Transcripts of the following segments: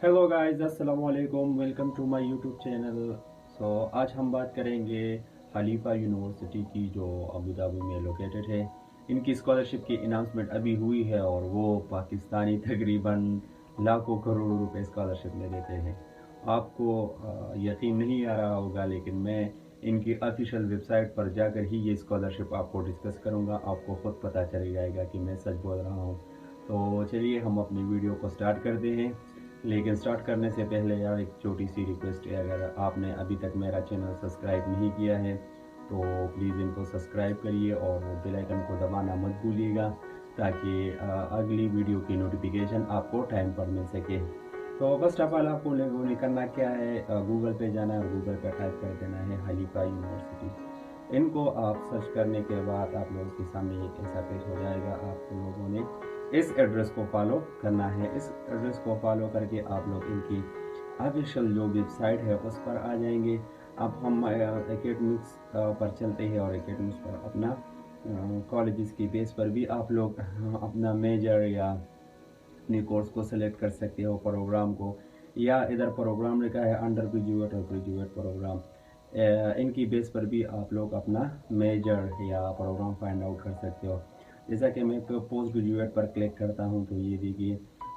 Hello guys, अस्सलाम वालेकुम। Welcome to my YouTube channel. आज हम बात करेंगे खलीफा यूनिवर्सिटी की, जो अबू धाबी में लोकेटेड है। इनकी स्कॉलरशिप की अनाउंसमेंट अभी हुई है और वो पाकिस्तानी तकरीबन लाखों करोड़ों रुपए स्कॉलरशिप में देते हैं। आपको यकीन नहीं आ रहा होगा, लेकिन मैं इनकी ऑफिशियल वेबसाइट पर जाकर ही ये स्कॉलरशिप आपको डिस्कस करूँगा। आपको ख़ुद पता चल जाएगा कि मैं सच बोल रहा हूँ। तो चलिए हम अपनी वीडियो को स्टार्ट करते हैं। लेकिन स्टार्ट करने से पहले यार एक छोटी सी रिक्वेस्ट है, अगर आपने अभी तक मेरा चैनल सब्सक्राइब नहीं किया है तो प्लीज़ इनको सब्सक्राइब करिए और बेल आइकन को दबाना मत भूलिएगा, ताकि अगली वीडियो की नोटिफिकेशन आपको टाइम पर मिल सके। तो फर्स्ट ऑफ ऑल आपको लोगों ने करना क्या है, गूगल पे जाना है और गूगल पे टाइप कर देना है खलीफा यूनिवर्सिटी। इनको आप सर्च करने के बाद आप लोगों के सामने एक ऐसा पेज हो जाएगा। आप लोगों ने इस एड्रेस को फॉलो करना है। इस एड्रेस को फॉलो करके आप लोग इनकी ऑफिशियल जो वेबसाइट है उस पर आ जाएंगे। अब हम एकेडमिक्स पर चलते हैं और एकेडमिक्स पर अपना कॉलेजेस की बेस पर भी आप लोग अपना मेजर या अपनी कोर्स को सेलेक्ट कर सकते हो, प्रोग्राम को। या इधर प्रोग्राम लिखा है अंडर ग्रेजुएट और ग्रेजुएट प्रोग्राम, इनकी बेस पर भी आप लोग अपना मेजर या प्रोग्राम फाइंड आउट कर सकते हो। जैसा कि मैं पोस्ट ग्रेजुएट पर क्लिक करता हूं तो ये देखिए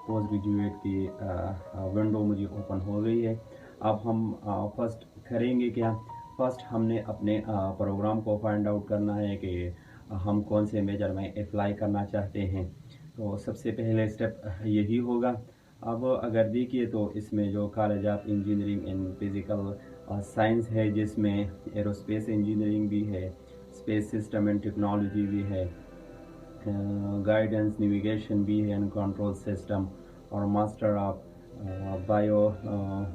पोस्ट ग्रेजुएट की विंडो मुझे ओपन हो गई है। अब हम फर्स्ट करेंगे क्या, फर्स्ट हमने अपने प्रोग्राम को फाइंड आउट करना है कि हम कौन से मेजर में अप्लाई करना चाहते हैं। तो सबसे पहले स्टेप यही होगा। अब अगर देखिए तो इसमें जो college of engineering and physical science है, जिसमें एरोस्पेस इंजीनियरिंग भी है, स्पेस सिस्टम एंड टेक्नोलॉजी भी है, गाइडेंस नेविगेशन भी है एंड कंट्रोल सिस्टम, और master of bio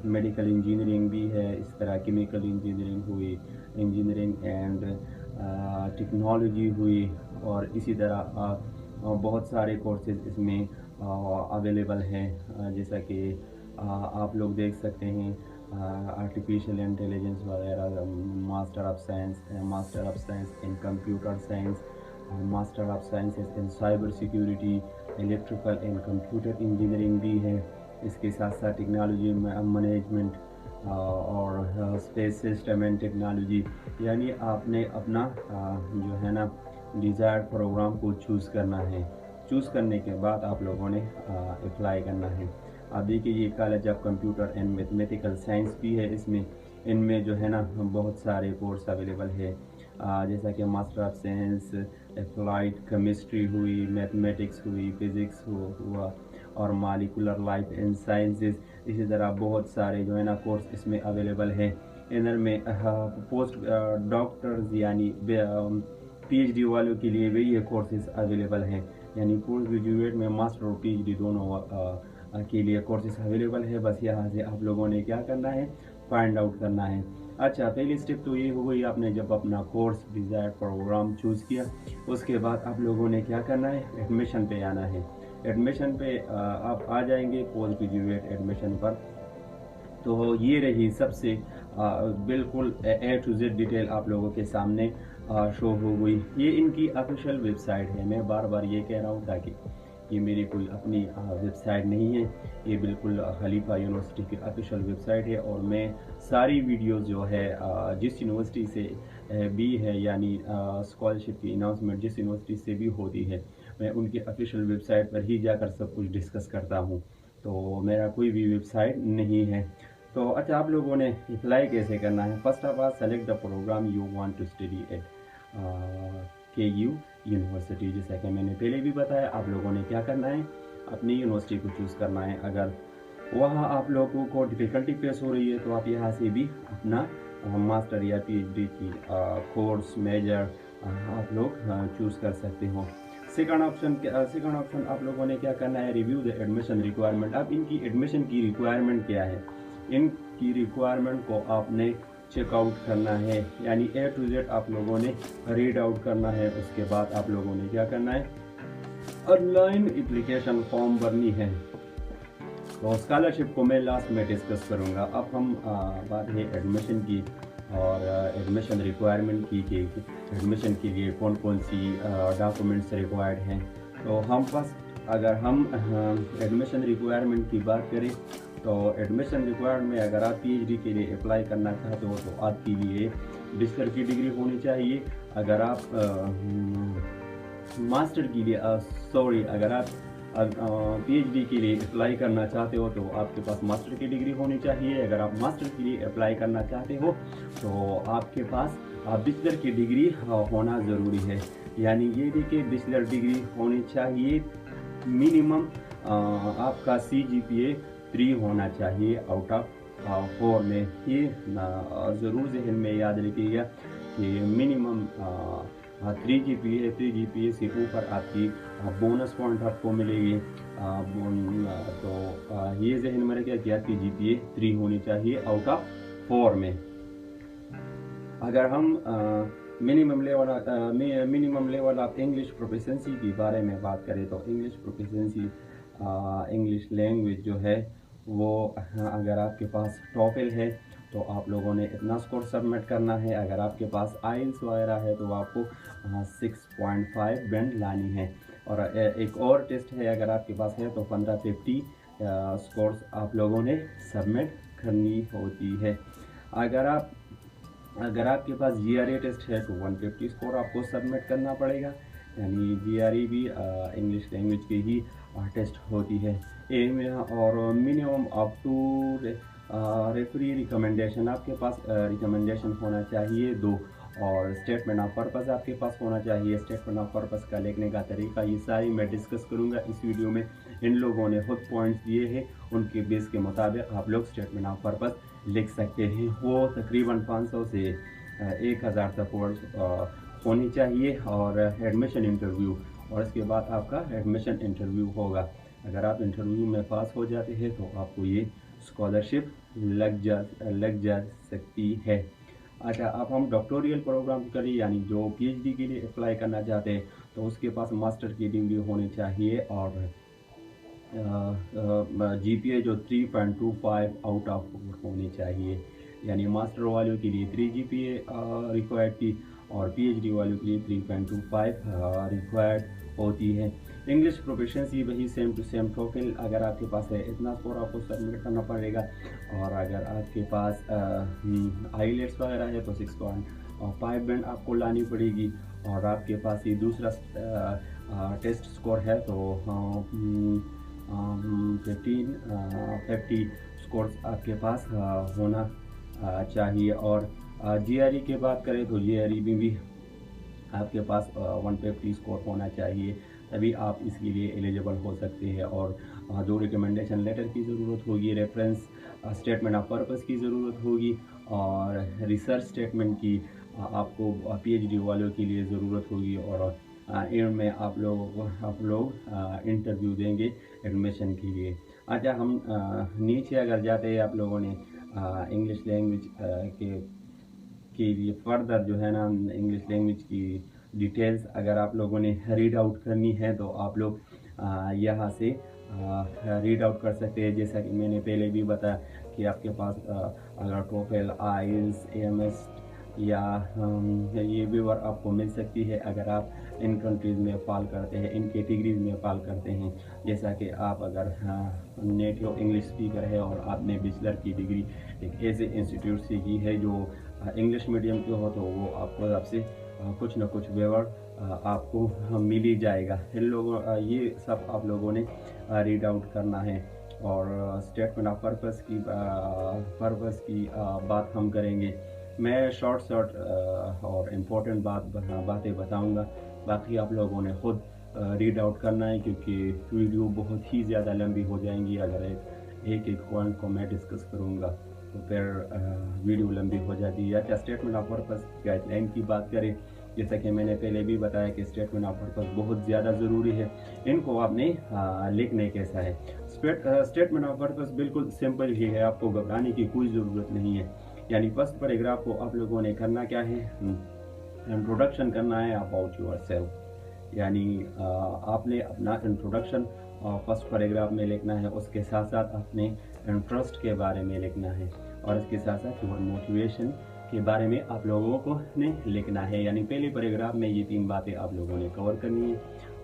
medical engineering भी है। इस तरह केमिकल इंजीनियरिंग हुई, इंजीनियरिंग एंड टेक्नोलॉजी हुई, और इसी तरह बहुत सारे कोर्सेज इसमें अवेलेबल हैं। जैसा कि आप लोग देख सकते हैं आर्टिफिशियल इंटेलिजेंस वगैरह, master of science in computer science, master of sciences in cyber security, electrical and computer engineering भी है। इसके साथ साथ टेक्नोलॉजी मैनेजमेंट और स्पेस सिस्टम एंड टेक्नोलॉजी। यानी आपने अपना जो है ना डिज़ायर्ड प्रोग्राम को चूज़ करना है। चूज़ करने के बाद आप लोगों ने अप्लाई करना है। अब देखिए ये college of computer and mathematical science भी है। इसमें इनमें जो है ना बहुत सारे कोर्स अवेलेबल है, जैसा कि master of science applied chemistry हुई, मैथमेटिक्स हुई, फिज़िक्स हुआ, और मालिकुलर लाइफ एंड साइंसेस। इसी तरह बहुत सारे जो है ना कोर्स इसमें अवेलेबल है। इधर में पोस्ट डॉक्टर्स यानी पीएचडी वालों के लिए भी ये कोर्सेज अवेलेबल हैं। यानी पोस्ट ग्रेजुएट में मास्टर और पीएचडी दोनों के लिए कोर्सेज अवेलेबल है। बस यहाँ से आप लोगों ने क्या करना है, फाइंड आउट करना है। अच्छा, पहली स्टेप तो ये हो गई, आपने जब अपना कोर्स डिज़ायर्ड प्रोग्राम चूज़ किया, उसके बाद आप लोगों ने क्या करना है, एडमिशन पे आना है। एडमिशन पे आप आ जाएंगे पोस्ट ग्रेजुएट एडमिशन पर। तो ये रही सबसे बिल्कुल ए टू जेड डिटेल आप लोगों के सामने शो हो गई। ये इनकी ऑफिशियल वेबसाइट है। मैं बार बार ये कह रहा हूँ ताकि ये मेरी कोई अपनी वेबसाइट नहीं है, ये बिल्कुल खलीफा यूनिवर्सिटी की ऑफिशियल वेबसाइट है। और मैं सारी वीडियोस जो है जिस यूनिवर्सिटी से भी है, यानी स्कॉलरशिप की अनाउंसमेंट जिस यूनिवर्सिटी से भी होती है, मैं उनकी ऑफिशियल वेबसाइट पर ही जाकर सब कुछ डिस्कस करता हूँ। तो मेरा कोई भी वेबसाइट नहीं है। तो अच्छा, आप लोगों ने अप्लाई कैसे करना है। First of all select the programme you want to study at KU university. जैसा कि मैंने पहले भी बताया, आप लोगों ने क्या करना है, अपनी यूनिवर्सिटी को चूज़ करना है। अगर वहाँ आप लोगों को डिफ़िकल्टी फेस हो रही है तो आप यहाँ से भी अपना मास्टर या PhD की कोर्स मेजर आप लोग चूज़ कर सकते हो। सेकंड ऑप्शन आप लोगों ने क्या करना है, रिव्यू द एडमिशन रिक्वायरमेंट। अब इनकी एडमिशन की रिक्वायरमेंट क्या है, इनकी रिक्वायरमेंट को आपने चेकआउट करना है, यानी A to Z आप लोगों ने रीड आउट करना है। उसके बाद आप लोगों ने क्या करना है, ऑनलाइन एप्लीकेशन फॉर्म भरनी है। तो स्कॉलरशिप को मैं लास्ट में डिस्कस करूंगा। अब हम बात है एडमिशन की और एडमिशन रिक्वायरमेंट की कि एडमिशन के लिए कौन कौन सी डॉक्यूमेंट्स रिक्वायर्ड हैं। तो हम फर्स्ट अगर हम एडमिशन रिक्वायरमेंट की बात करें तो एडमिशन रिक्वायरमेंट में अगर आप पीएचडी के लिए अप्लाई करना चाहते हो तो आपके लिए बैचलर की डिग्री होनी चाहिए। अगर आप मास्टर के लिए अगर आप पीएचडी के लिए अप्लाई करना चाहते हो तो आपके पास मास्टर की डिग्री होनी चाहिए। अगर आप मास्टर के लिए अप्लाई करना चाहते हो तो आपके पास बैचलर की डिग्री होना ज़रूरी है। यानी ये देखिए बैचलर डिग्री होनी चाहिए। मिनिमम आपका CGPA 3 होना चाहिए आउट ऑफ 4 में। ये ज़रूर जहन में याद रखिएगा कि मिनिमम 3 GPA से ऊपर आपकी बोनस पॉइंट आपको मिलेगी। तो ये जहन में रखिए कि आपकी GPA 3 होनी चाहिए आउट ऑफ 4 में। अगर हम minimum level of English proficiency के बारे में बात करें तो इंग्लिश प्रोफिशिएंसी इंग्लिश लैंग्वेज जो है वो अगर आपके पास टॉफल है तो आप लोगों ने इतना स्कोर सबमिट करना है। अगर आपके पास आइल्स वगैरह है तो आपको 6.5 बैंड लानी है। और एक और टेस्ट है अगर आपके पास है तो 1550 स्कोर्स आप लोगों ने सबमिट करनी होती है। अगर आपके पास GRE टेस्ट है तो 150 स्कोर आपको सबमिट करना पड़ेगा। यानी GRE भी इंग्लिश लैंग्वेज की ही टेस्ट होती है। और minimum up to referee recommendation आपके पास रिकमेंडेशन होना चाहिए 2। और स्टेटमेंट ऑफ पर्पस आपके पास होना चाहिए। स्टेटमेंट ऑफ पर्पस का लिखने का तरीका ये सारी मैं डिस्कस करूंगा इस वीडियो में। इन लोगों ने खुद पॉइंट्स दिए हैं, उनके बेस के मुताबिक आप लोग स्टेटमेंट ऑफ पर्पस लिख सकते हैं। वो तकरीबन 500 से 1000 तक वर्ड्स होनी चाहिए। और एडमिशन इंटरव्यू, और इसके बाद आपका एडमिशन इंटरव्यू होगा। अगर आप इंटरव्यू में पास हो जाते हैं तो आपको ये स्कॉलरशिप लग जा सकती है। अच्छा, अब हम डॉक्टोरियल प्रोग्राम करें, यानी जो पीएचडी के लिए अप्लाई करना चाहते हैं तो उसके पास मास्टर की डिग्री होनी चाहिए। और GPA जो 3.25 आउट ऑफ 4 होनी चाहिए। यानी मास्टर वालों के लिए 3 GPA रिक्वायर्ड थी और पीएचडी वालों के लिए 3.25 रिक्वायर्ड होती है। इंग्लिश प्रोफिशिएंसी वही सेम टू सेम टोफल अगर आपके पास है इतना स्कोर आपको सबमिट करना पड़ेगा। और अगर आपके पास आईलेट्स वगैरह है तो 6.5 बैंड आपको लानी पड़ेगी। और आपके पास ये दूसरा टेस्ट स्कोर है तो 50 स्कोर्स आपके पास होना चाहिए। और GRE की बात करें तो GRE में भी आपके पास 150 स्कोर होना चाहिए, तभी आप इसके लिए एलिजिबल हो सकते हैं। और जो रिकमेंडेशन लेटर की ज़रूरत होगी, रेफरेंस स्टेटमेंट ऑफ पर्पस की ज़रूरत होगी और रिसर्च स्टेटमेंट की आपको पीएचडी वालों के लिए ज़रूरत होगी। और एंड में आप लोग इंटरव्यू देंगे एडमिशन के लिए। अच्छा, हम नीचे अगर जाते हैं, आप लोगों ने इंग्लिश लैंग्वेज के लिए फर्दर जो है ना इंग्लिश लैंग्वेज की डिटेल्स अगर आप लोगों ने रीड आउट करनी है तो आप लोग यहाँ से रीड आउट कर सकते हैं। जैसा कि मैंने पहले भी बताया कि आपके पास अगर टोफल, आइल्स, AMS या ये भी वर्क आपको मिल सकती है अगर आप इन कंट्रीज़ में फॉल करते हैं, इन कैटेगरीज में फॉल करते हैं। जैसा कि आप अगर नेटिव इंग्लिश स्पीकर है और आपने बैचलर की डिग्री एक ऐसे इंस्टीट्यूट से की है जो इंग्लिश मीडियम के हो तो वो आपको आपसे कुछ ना कुछ वेवर आपको मिल ही जाएगा। ये सब आप लोगों ने रीड आउट करना है। और स्टेटमेंट ऑफ पर्पस की बात हम करेंगे। मैं शॉर्ट और इम्पोर्टेंट बातें बताऊंगा, बाकी आप लोगों ने खुद रीड आउट करना है क्योंकि वीडियो बहुत ही ज़्यादा लंबी हो जाएंगी। अगर एक पॉइंट को मैं डिस्कस करूंगा तो फिर वीडियो लंबी हो जाती है। अच्छा, स्टेटमेंट ऑफ पर्पस गाइडलाइन की बात करें, जैसा कि मैंने पहले भी बताया कि स्टेटमेंट ऑफ पर्पस बहुत ज़्यादा ज़रूरी है। इनको आपने लिखने कैसा है। स्टेटमेंट ऑफ पर्पस बिल्कुल सिंपल ही है, आपको घबराने की कोई ज़रूरत नहीं है। यानी फर्स्ट पैराग्राफ को आप लोगों ने करना क्या है, इंट्रोडक्शन करना है अबाउट योरसेल्फ। यानी आपने अपना इंट्रोडक्शन फर्स्ट पैराग्राफ में लिखना है, उसके साथ साथ अपने इंटरेस्ट के बारे में लिखना है और इसके साथ साथ योर मोटिवेशन के बारे में आप लोगों को ने लिखना है। यानी पहले पैराग्राफ में ये 3 बातें आप लोगों ने कवर करनी है।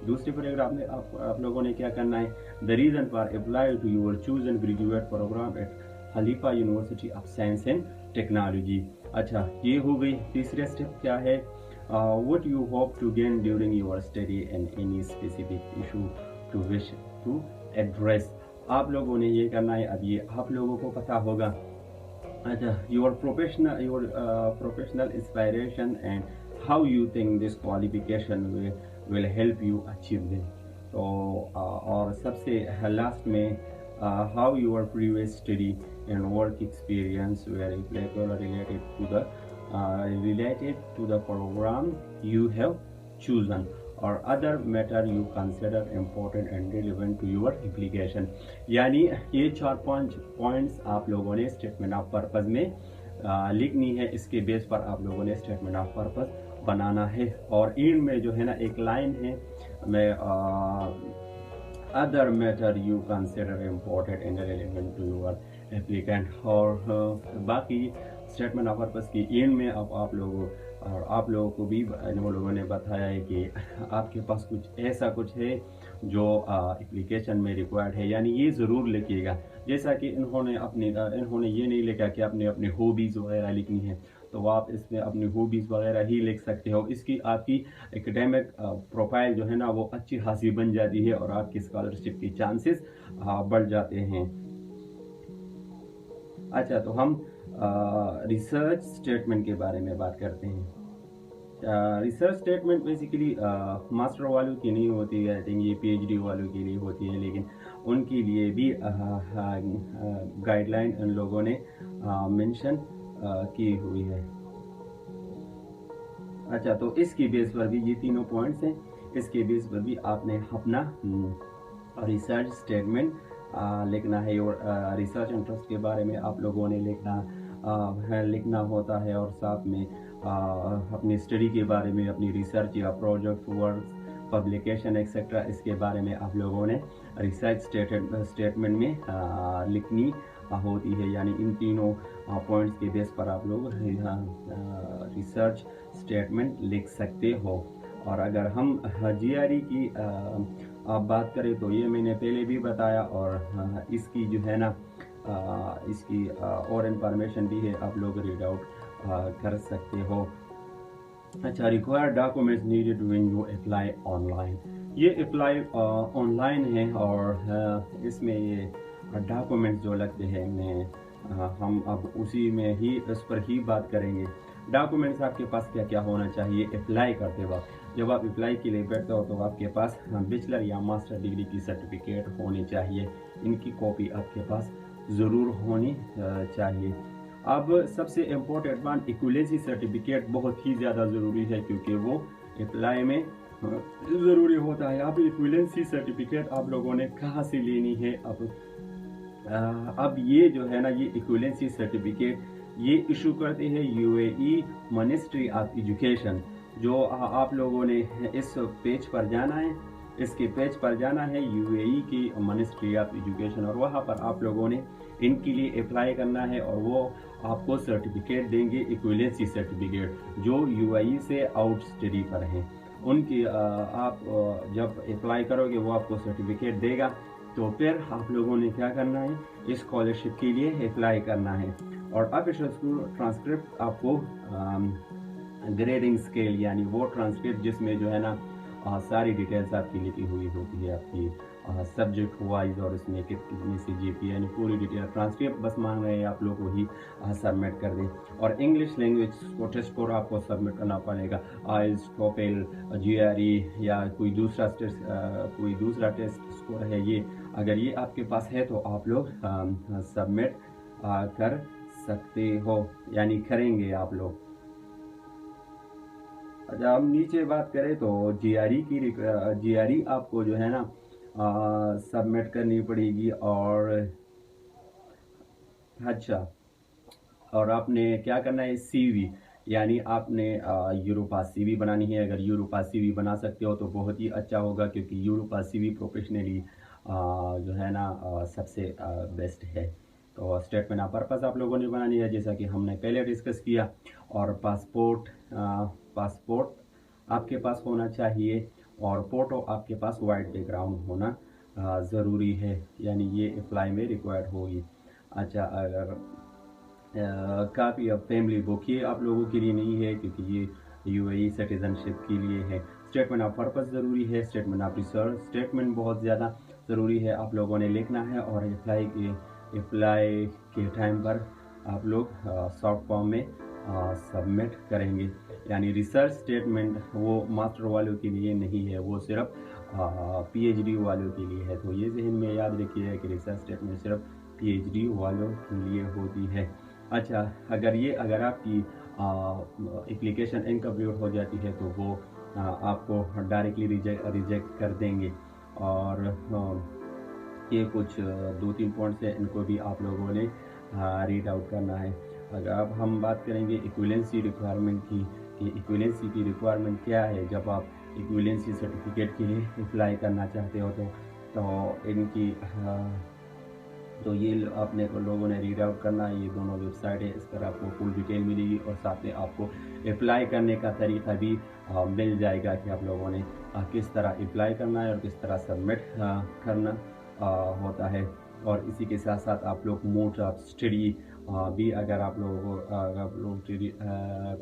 दूसरे पैराग्राफ में आप लोगों ने क्या करना है, the reason for apply to your chosen graduate programme at Khalifa University of Science and Technology. अच्छा, ये हो गई। तीसरा स्टेप क्या है, what you hope to gain during your study and any specific issue to wish to address। आप लोगों ने ये करना है। अब ये आप लोगों को पता होगा। अच्छा, your professional inspiration and how you think this qualification will help you achieve them। तो और सबसे लास्ट में how your previous study and work experience were applicable related to the program you have chosen or other matter you consider important and relevant to your application। यानी ये 4-5 points आप लोगों ने statement of purpose में लिखनी है। इसके base पर आप लोगों ने स्टेटमेंट ऑफ पर्पस बनाना है। और एंड में जो है ना एक लाइन है, मैं other matter you consider important and relevant to your applicant। और बाकी स्टेटमेंट ऑफ पर्पस की एंड में अब आप लोगों को भी वो लोगों ने बताया है कि आपके पास कुछ ऐसा कुछ है जो एप्लीकेशन में रिक्वायर्ड है, यानी ये ज़रूर लिखिएगा। जैसा कि इन्होंने ये नहीं लिखा कि आपने अपने हॉबीज़ वगैरह लिखनी है, तो आप इसमें अपनी हॉबीज़ वगैरह ही लिख सकते हो। इसकी आपकी एकेडमिक प्रोफाइल जो है ना वो अच्छी खासी बन जाती है और आपकी स्कॉलरशिप की चांसेस बढ़ जाते हैं। अच्छा, तो हम रिसर्च स्टेटमेंट के बारे में बात करते हैं। रिसर्च स्टेटमेंट बेसिकली मास्टर वालों की नहीं होती है, आई थिंक ये पीएचडी वालों के लिए होती है, लेकिन उनके लिए भी गाइडलाइन उन लोगों ने मेंशन की हुई है। अच्छा, तो इसकी बेस पर भी ये तीनों पॉइंट्स हैं, इसके बेस पर भी आपने अपना रिसर्च स्टेटमेंट लिखना है। और रिसर्च इंटरेस्ट के बारे में आप लोगों ने लिखना होता है, और साथ में अपनी स्टडी के बारे में, अपनी रिसर्च या प्रोजेक्ट वर्क, पब्लिकेशन एक्सेट्रा, इसके बारे में आप लोगों ने रिसर्च स्टेटमेंट में लिखनी होती है। यानी इन तीनों पॉइंट्स के बेस पर आप लोग रिसर्च स्टेटमेंट लिख सकते हो। और अगर हम जीआरई की आप बात करें तो ये मैंने पहले भी बताया, और इसकी जो है ना इसकी और इंफॉर्मेशन भी है, आप लोग रीड आउट कर सकते हो। अच्छा, required documents needed when you apply online. ये अप्लाई ऑनलाइन है, और इसमें ये डॉक्यूमेंट्स जो लगते हैं हम अब उसी में ही उस पर ही बात करेंगे। डॉक्यूमेंट्स आपके पास क्या क्या होना चाहिए अप्लाई करते वक्त। जब आप अप्लाई के लिए बैठते हो तो आपके पास बैचलर या मास्टर डिग्री की सर्टिफिकेट होनी चाहिए। इनकी कॉपी आपके पास ज़रूर होनी चाहिए। अब सबसे इम्पोर्टेंट बात, इक्विवेलेंसी सर्टिफिकेट बहुत ही ज़्यादा ज़रूरी है, क्योंकि वो अप्लाई में ज़रूरी होता है। अब इक्विवेलेंसी सर्टिफिकेट आप लोगों ने कहाँ से लेनी है? अब ये जो है ना, ये इक्विवेलेंसी सर्टिफिकेट ये इशू करते हैं यूएई मिनिस्ट्री ऑफ एजुकेशन। जो आप लोगों ने इस पेज पर जाना है, इसके पेज पर जाना है यूएई की मिनिस्ट्री ऑफ एजुकेशन, और वहाँ पर आप लोगों ने इनके लिए अप्लाई करना है, और वो आपको सर्टिफिकेट देंगे, इक्विवेलेंसी सर्टिफिकेट जो यूएई से आउट स्टडी पर हैं। उनकी आप जब अप्लाई करोगे वो आपको सर्टिफिकेट देगा, तो फिर आप लोगों ने क्या करना है, इस स्कॉलरशिप के लिए अप्लाई करना है। और ऑफिशियल स्कूल ट्रांसक्रिप्ट आपको ग्रेडिंग स्केल, यानी वो ट्रांसक्रिप्ट जिसमें जो है ना सारी डिटेल्स आपकी लिखी हुई होती है, आपकी सब्जेक्ट वाइज, और इसमें कितनी सी जीपी, यानी पूरी डिटेल ट्रांसक्रिप्ट बस मांग रहे हैं आप लोग वही सबमिट कर दें। और इंग्लिश लैंग्वेज को टेस्ट स्कोर आपको सबमिट करना पड़ेगा, आइल्स, टोफेल, जीआरई या कोई दूसरा टेस्ट स्कोर है, ये अगर ये आपके पास है तो आप लोग सबमिट कर सकते हो, यानी करेंगे आप लोग। अच्छा, हम नीचे बात करें तो जीआरई आपको जो है ना सबमिट करनी पड़ेगी। और अच्छा, और आपने क्या करना है, सीवी, यानी आपने यूरोपास सीवी बनानी है। अगर यूरोपास सीवी बना सकते हो तो बहुत ही अच्छा होगा, क्योंकि यूरोपास सीवी प्रोफेशनली जो है ना सबसे बेस्ट है। तो स्टेटमेंट ऑफ पर्पस आप लोगों ने बनानी है, जैसा कि हमने पहले डिस्कस किया। और पासपोर्ट आपके पास होना चाहिए। और फ़ोटो आपके पास वाइट बैकग्राउंड होना ज़रूरी है, यानी ये अप्लाई में रिक्वायर्ड होगी। अच्छा, अगर काफ़ी अब फैमिली बुक ये आप लोगों के लिए नहीं है, क्योंकि ये यूएई सिटीज़नशिप के लिए है। स्टेटमेंट ऑफ पर्पस ज़रूरी है, स्टेटमेंट ऑफ रिसर्च स्टेटमेंट बहुत ज़्यादा ज़रूरी है, आप लोगों ने लिखना है। और अप्लाई के टाइम पर आप लोग शॉर्ट फॉर्म में सबमिट करेंगे। यानी रिसर्च स्टेटमेंट वो मास्टर वालों के लिए नहीं है, वो सिर्फ पीएचडी वालों के लिए है। तो ये जहन में याद रखिए कि रिसर्च स्टेटमेंट सिर्फ पीएचडी वालों के लिए होती है। अच्छा, अगर आपकी एप्लीकेशन इनकम्प्लीट हो जाती है तो वो आपको डायरेक्टली रिजेक्ट कर देंगे। और ये कुछ 2-3 पॉइंट्स है, इनको भी आप लोगों ने रीड आउट करना है। अगर अब हम बात करेंगे इक्विवेलेंसी रिक्वायरमेंट की, कि इक्विवेलेंसी की रिक्वायरमेंट क्या है जब आप इक्विवेलेंसी सर्टिफिकेट के लिए अप्लाई करना चाहते हो। तो इनकी तो ये आपने लोगों ने रीड आउट करना है। ये दोनों वेबसाइट है, इस पर आपको फुल डिटेल मिलेगी और साथ में आपको अप्लाई करने का तरीका भी मिल जाएगा कि आप लोगों ने किस तरह अप्लाई करना है और किस तरह सबमिट करना होता है। और इसी के साथ साथ आप लोग मोड ऑफ स्टडी भी अगर आप लोगों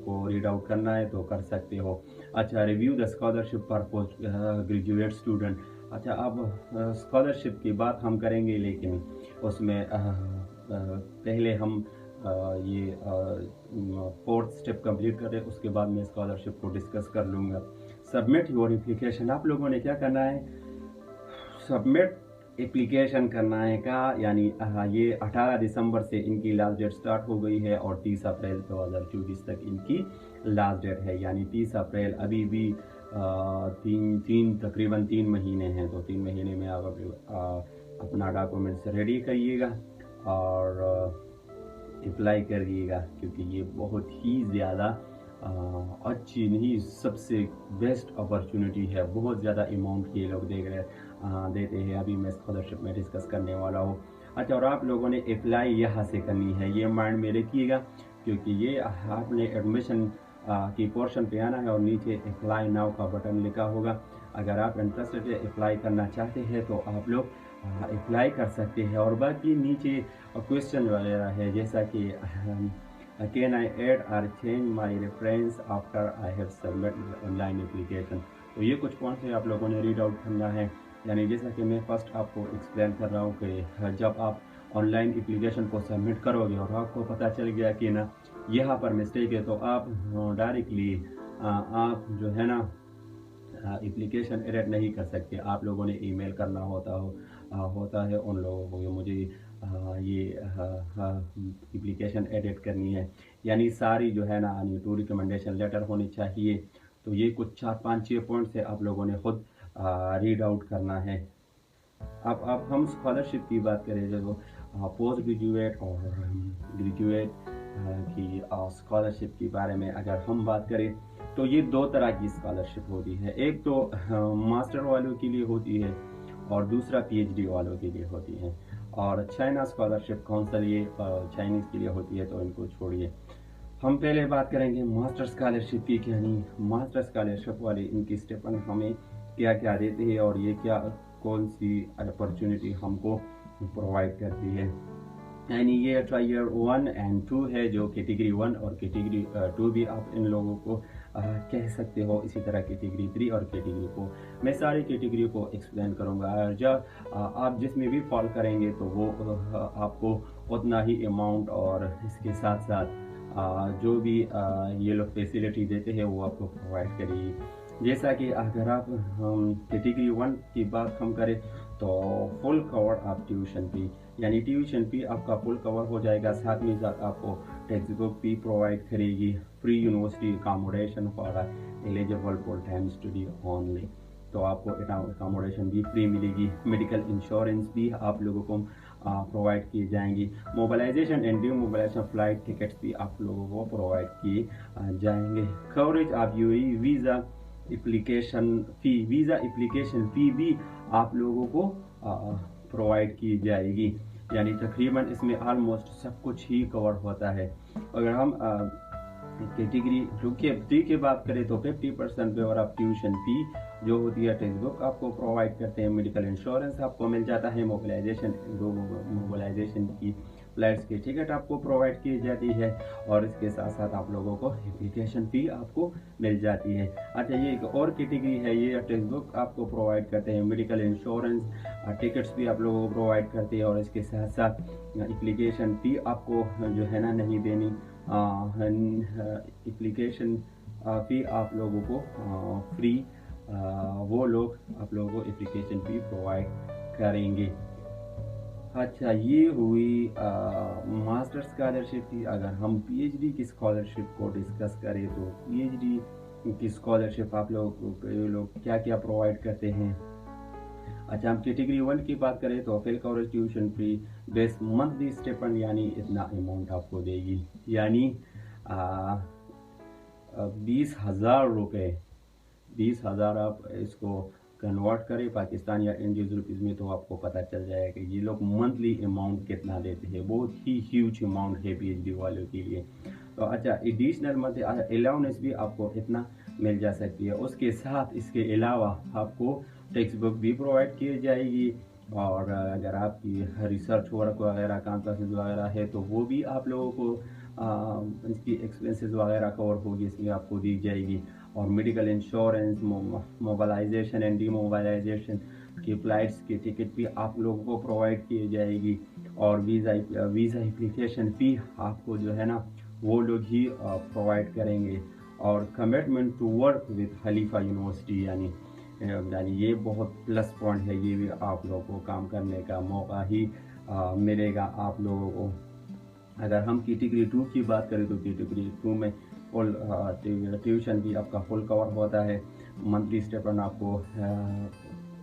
को रीड आउट करना है तो कर सकते हो। अच्छा, review the scholarship for post graduate student. अच्छा, अब स्कॉलरशिप की बात हम करेंगे, लेकिन उसमें पहले हम ये 4th स्टेप कंप्लीट करें, उसके बाद मैं स्कॉलरशिप को डिस्कस कर लूँगा। सबमिट योर एप्लीकेशन, आप लोगों ने क्या करना है, सबमिट एप्लीकेशन करना है का, यानी ये 18 दिसंबर से इनकी लास्ट डेट स्टार्ट हो गई है और 30 अप्रैल 2024 तक इनकी लास्ट डेट है। यानी 30 अप्रैल अभी भी तकरीबन 3 महीने हैं। तो 3 महीने में आप अपना डॉक्यूमेंट्स रेडी करिएगा और अप्लाई करिएगा, क्योंकि ये बहुत ही ज़्यादा अच्छी नहीं, सबसे बेस्ट अपॉर्चुनिटी है। बहुत ज़्यादा अमाउंट ये लोग देते हैं, अभी मैं स्कॉलरशिप में डिस्कस करने वाला हूँ। अच्छा, और आप लोगों ने अप्लाई यहाँ से करनी है, ये माइंड में रखिएगा, क्योंकि ये आपने एडमिशन की पोर्शन पे आना है और नीचे अप्लाई नाउ का बटन लिखा होगा। अगर आप इंटरेस्टेड है, अप्लाई करना चाहते हैं तो आप लोग अप्लाई कर सकते हैं। और बाकी नीचे क्वेश्चन वगैरह है, जैसा कि कैन आई ऐड और change my reference after I have submit online application. तो ये कुछ पॉइंट्स है आप लोगों ने रीड आउट करना है। यानी जैसा कि मैं फर्स्ट आपको एक्सप्लेन कर रहा हूँ कि जब आप ऑनलाइन एप्लीकेशन को सबमिट करोगे और आपको पता चल गया कि ना यहाँ पर मिस्टेक है, तो आप डायरेक्टली आप जो है ना एप्लीकेशन एडिट नहीं कर सकते। आप लोगों ने ईमेल करना होता है उन लोगों को, मुझे ये एप्लीकेशन एडिट करनी है। यानी सारी जो है ना टू रिकमेंडेशन लेटर होनी चाहिए। तो ये कुछ 4-5-6 पॉइंट्स है, आप लोगों ने खुद रीड आउट करना है। अब हम स्कॉलरशिप की बात करें, जो पोस्ट ग्रेजुएट और ग्रेजुएट की स्कॉलरशिप के बारे में अगर हम बात करें, तो ये 2 तरह की स्कॉलरशिप होती है। एक तो मास्टर वालों के लिए होती है और दूसरा पीएचडी वालों के लिए होती है। और चाइना स्कॉलरशिप काउंसिल ये चाइनीज़ के लिए होती है, तो इनको छोड़िए। हम पहले बात करेंगे मास्टर स्कॉलरशिप की। क्या नहीं, मास्टर स्कॉलरशिप वाले इनकी स्टेपन हमें क्या क्या देते हैं और ये कौन सी अपॉर्चुनिटी हमको प्रोवाइड करती है। यानी ये टायर 1 एंड 2 है, जो कैटेगरी 1 और कैटेगरी 2 भी आप इन लोगों को कह सकते हो। इसी तरह कैटेगरी 3 और कैटेगरी 4, मैं सारी कैटेगरी को एक्सप्लेन करूंगा। जब आप जिसमें भी फॉल करेंगे तो वो आपको उतना ही अमाउंट और इसके साथ साथ जो भी ये लोग फैसिलिटी देते हैं वो आपको प्रोवाइड करेगी। जैसा कि अगर आप कैटेगरी 1 की बात हम करें तो फुल कवर आप ट्यूशन फी, यानी ट्यूशन फी आपका फुल कवर हो जाएगा। साथ में साथ आपको टेक्स्ट बुक भी प्रोवाइड करेगी, free university accommodation for eligible full time study only. तो आपको अकोमोडेशन भी फ्री मिलेगी। मेडिकल इंश्योरेंस भी आप लोगों को प्रोवाइड की जाएंगी। मोबाइलाइजेशन एंड डीमोबाइलाइजेशन फ्लाइट टिकट्स भी आप लोगों को प्रोवाइड किए जाएंगे। Coverage of UAE visa application फ़ी भी आप लोगों को प्रोवाइड की जाएगी। यानी तकरीबन इसमें ऑलमोस्ट सब कुछ ही कवर होता है। अगर हम कैटेगरी 3 की बात करें तो 50% वेवर ऑफ ट्यूशन फी जो होती है, टेक्स्ट बुक आपको प्रोवाइड करते हैं, मेडिकल इंश्योरेंस आपको मिल जाता है, मोबिलाइजेशन की फ्लाइट्स की टिकट आपको प्रोवाइड की जाती है, और इसके साथ साथ आप लोगों को एप्लीकेशन फी आपको मिल जाती है। अच्छा, ये एक और कैटेगरी है, ये टेक्स्ट बुक आपको प्रोवाइड करते हैं, मेडिकल इंश्योरेंस टिकट्स भी आप लोगों को प्रोवाइड करते हैं, और इसके साथ साथ एप्लीकेशन फी आपको जो है ना नहीं देनी। एप्लीकेशन फी आप लोगों को फ्री, वो लोग आप लोगों को एप्लीकेशन फी प्रोवाइड करेंगे। अच्छा, ये हुई मास्टर स्कॉलरशिप की। अगर हम पीएचडी की स्कॉलरशिप को डिस्कस करें तो पीएचडी की स्कॉलरशिप आप लोग क्या क्या प्रोवाइड करते हैं। अच्छा, हम कैटेगरी 1 की बात करें तो full coverage tuition free best monthly stipend, यानी इतना अमाउंट आपको देगी, यानी 20,000 रुपये। 20,000 आप इसको कन्वर्ट करें पाकिस्तान या इंडियन रुपीज़ में तो आपको पता चल जाएगा कि ये लोग मंथली अमाउंट कितना देते हैं। बहुत ही ह्यूज अमाउंट है पीएचडी वालों के लिए। तो अच्छा, एडिशनल मंथली अलाउंस भी आपको इतना मिल जा सकती है। उसके साथ इसके अलावा आपको टेक्स्ट बुक भी प्रोवाइड की जाएगी, और अगर आपकी रिसर्च वर्क वगैरह कॉन्फ्रेंसेस वगैरह है तो वो भी आप लोगों को इसकी एक्सपेंसेस वगैरह कवर होगी, इसमें आपको दी जाएगी। और मेडिकल इंश्योरेंस, मोबालाइजेशन एंड डीमोबालाइजेशन की फ़्लाइट्स की टिकट भी आप लोगों को प्रोवाइड की जाएगी, और वीज़ा एप्लीकेशन फ़ी आपको जो है ना वो लोग ही प्रोवाइड करेंगे। और commitment to work with Khalifa University, यानी ये बहुत प्लस पॉइंट है, ये भी आप लोगों को काम करने का मौका ही मिलेगा आप लोगों को। अगर हम कैटेगरी 2 की बात करें तो कैटेगरी 2 में फुल ट्यूशन भी आपका फुल कवर होता है। मंथली स्टिपेंड आपको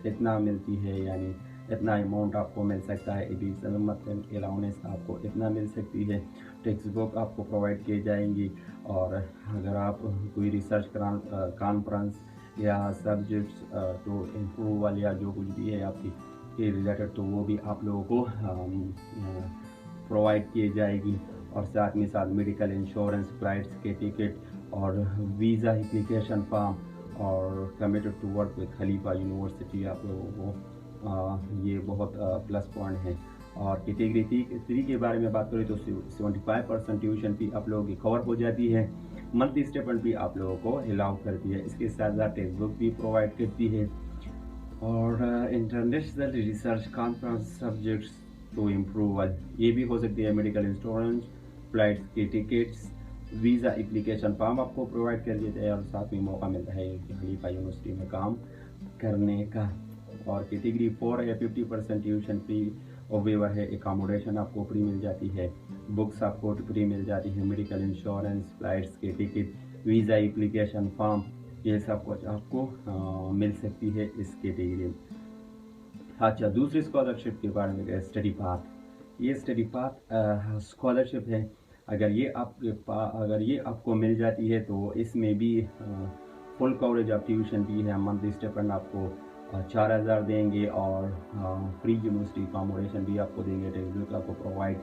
इतना मिलती है, यानी इतना अमाउंट आपको मिल सकता है। एडिशनल मंथली अलाउंस आपको इतना मिल सकती है। टेक्स्ट बुक आपको प्रोवाइड किए जाएंगी, और अगर आप कोई रिसर्च कॉन्फ्रेंस या सब्जेक्ट्स तो इम्प्रूवल या जो कुछ भी है आपकी के रिलेटेड, तो वो भी आप लोगों को प्रोवाइड किए जाएगी। और साथ में साथ मेडिकल इंश्योरेंस, फ्लाइट्स के टिकट और वीज़ा एप्लीकेशन फॉर्म, और committed to work with Khalifa University आप लोगों को ये बहुत प्लस पॉइंट है। और कैटेगरी 3 के बारे में बात करें तो 75% ट्यूशन फी आप लोगों की कवर हो जाती है। मंथली स्टिपेंड भी आप लोगों को अलाउ करती है, इसके साथ साथ टेक्स्ट बुक भी प्रोवाइड करती है। और international research conference subjects to approval, ये भी हो सकती है। मेडिकल इंश्योरेंस, फ्लाइट्स के टिकट्स, वीज़ा एप्लीकेशन फॉर्म आपको प्रोवाइड कर देते हैं, और साथ में मौका मिलता है खलीफा यूनिवर्सिटी में काम करने का। और कैटेगरी 4 है 50% ट्यूशन फी और वेवर है, एकोमोडेशन आपको फ्री मिल जाती है, बुक्स आपको फ्री मिल जाती है, मेडिकल इंश्योरेंस, फ्लाइट्स के टिकट, वीज़ा एप्लीकेशन फॉर्म, ये सब कुछ आपको मिल सकती है इस कैटेगरी में। अच्छा, दूसरी स्कॉलरशिप के बारे में स्टडी पाथ। ये स्टडी पाथ स्कॉलरशिप है। अगर ये आपको मिल जाती है तो इसमें भी फुल कवरेज ऑफ ट्यूशन भी है। मंथली स्टिपेंड आपको 4,000 देंगे, और फ्री यूनिवर्सिटी अकोमोडेशन भी आपको देंगे, टेक्स्ट बुक आपको प्रोवाइड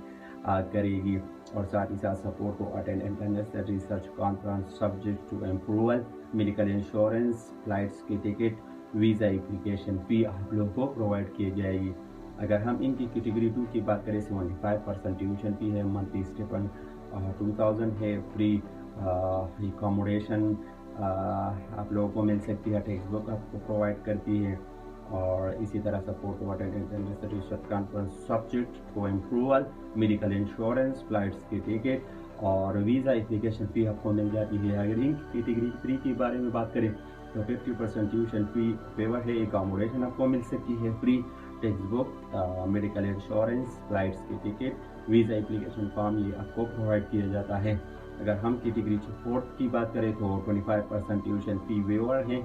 करेगी, और साथ ही साथ support to attend international research conference subject to approval, medical insurance, flights की टिकट, वीज़ा एप्लीकेशन फी आप लोगों को प्रोवाइड की जाएगी। अगर हम इनकी कैटेगरी 2 की बात करें 75% ट्यूशन फी है, मंथली स्टिपेंड 2,000 है, फ्री अकोमोडेशन आप लोगों को मिल सकती है, टेक्स्ट बुक आपको प्रोवाइड करती है, और इसी तरह support to attend international research conference subject to approval, medical insurance, flights की टिकट और वीज़ा एप्लीकेशन फ़ी आपको मिल जाती है। अगर इन कैटेगरी 3 के बारे में बात करें तो 50% ट्यूशन फी फेवर है, अकोमोडेशन आपको मिल सकती है free, text book, medical insurance, flights की टिकट, वीज़ा एप्लीकेशन फॉर्म ये आपको प्रोवाइड किया जाता है। अगर हम कैटेगरी 4 की बात करें तो 25% ट्यूशन फी वेवर है,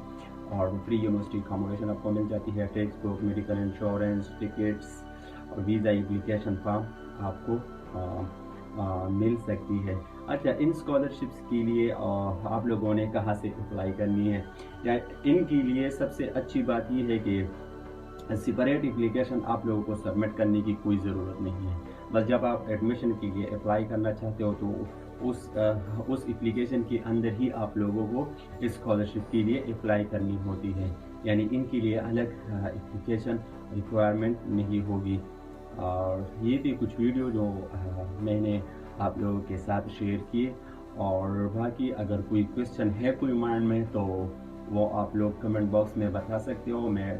और फ्री यूनिवर्सिटी अकोमोडेशन आपको मिल जाती है, text book, medical insurance, tickets और वीज़ा एप्लीकेशन फॉर्म आपको मिल सकती है। अच्छा, इन स्कॉलरशिप्स के लिए आप लोगों ने कहाँ से अप्लाई करनी है, या इनके लिए सबसे अच्छी बात यह है कि सेपरेट एप्लीकेशन आप लोगों को सबमिट करने की कोई ज़रूरत नहीं है। बस जब आप एडमिशन के लिए अप्लाई करना चाहते हो तो उस एप्लीकेशन के अंदर ही आप लोगों को स्कॉलरशिप के लिए अप्लाई करनी होती है, यानी इनके लिए अलग एप्लीकेशन रिक्वायरमेंट नहीं होगी। और ये थी कुछ वीडियो जो मैंने आप लोगों के साथ शेयर किए। और बाकी अगर कोई क्वेश्चन है कोई माइंड में तो वो आप लोग कमेंट बॉक्स में बता सकते हो, मैं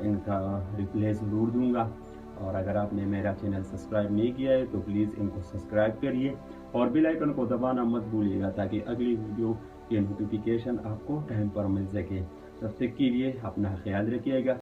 इनका रिप्लाई ज़रूर दूंगा। और अगर आपने मेरा चैनल सब्सक्राइब नहीं किया है तो प्लीज़ इनको सब्सक्राइब करिए और बेल आइकन को दबाना मत भूलिएगा, ताकि अगली वीडियो की नोटिफिकेशन आपको टाइम पर मिल सके। तब तक के लिए अपना ख्याल रखिएगा।